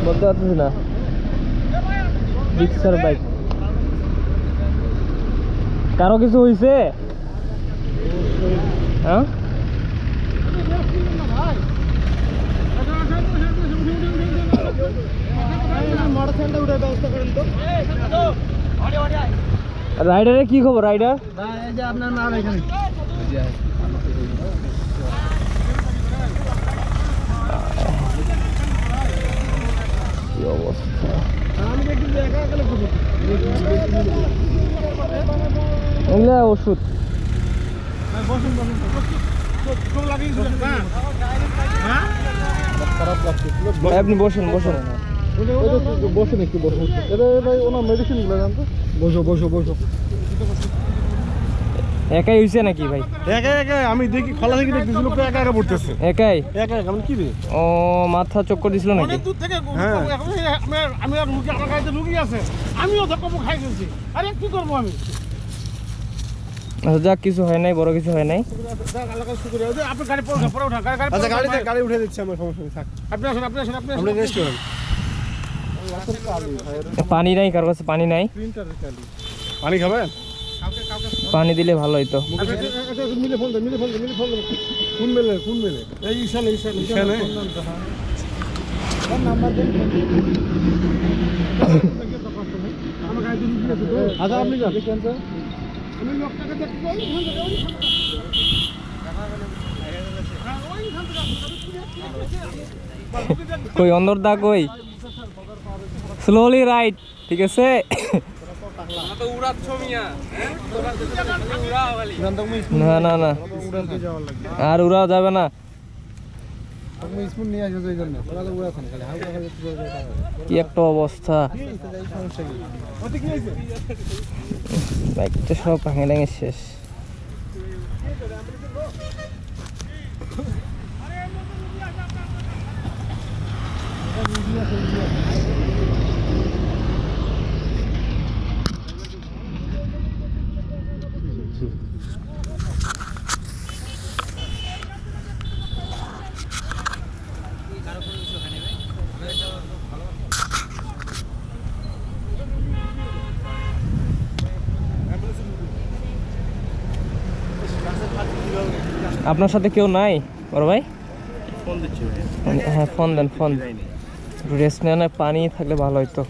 বলতে পারতেছি না। রিক্সার বাইক, কারো কিছু হয়েছে? হ্যাঁ, রাইডারের কি খবর? রাইডার আপনার নাম এখানে কি অবস্থা? এগুলা ওষুধ। আপনি বসেন বসেন বসুন, একটু বসুন। এটা ভাই ওনার মেডিসিন গুলো জানতো। বসো বসো বসো। একাই হয়েছে নাকি ভাই? একাই একাই আমি দেখি খোলা থেকে দেখতেছি লোকটা একা একা পড়তেছে। একাই একা একা কি রে? ও মাথা চক্কর দিছিল নাকি? হ্যাঁ আমি আর রুগী, আমার গাড়িতে রুগী আছে, আমিও ধক্কা খাই গেছি। আরে কি করবো আমি? আচ্ছা যাক, কিছু হয় নাই, বড় কিছু হয় নাই। আপনি গাড়ি পরে উঠা, গাড়ি উঠে দিচ্ছি, আমার সমস্যা নেই, থাক। আপনি আসুন, আপনি আসুন, আপনি আসুন, রেস্ট করুন। পানি নাই কার কাছে? পানি নাই? পানি খাবেন? পানি দিলে ভালো হইতো। মিলে ফোন দে, মিলে ফোন দে, মিলে ফোন দে। কোন মেলে, কোন মেলে? এই ঈশানে, ঈশানে, ঈশানে। নাম্বার দেন। আমার গাড়িতে রুগী আছে তো। আচ্ছা আপনি যান। আমি লোকটাকে দেখতে পাই, কই অন্দর দা কই? স্লোলি রাইট, ঠিক আছে? না না না, আর উড়া যাবে না। কি একটা অবস্থা, বাইকটা সব ভাঙে ভেঙে শেষ। আপনার সাথে কেউ নাই বড় ভাই? ফোন দিচ্ছি। হ্যাঁ ফোন দেন, ফোন। রেস্ট নেওয়া, পানি থাকলে ভালো হইতো।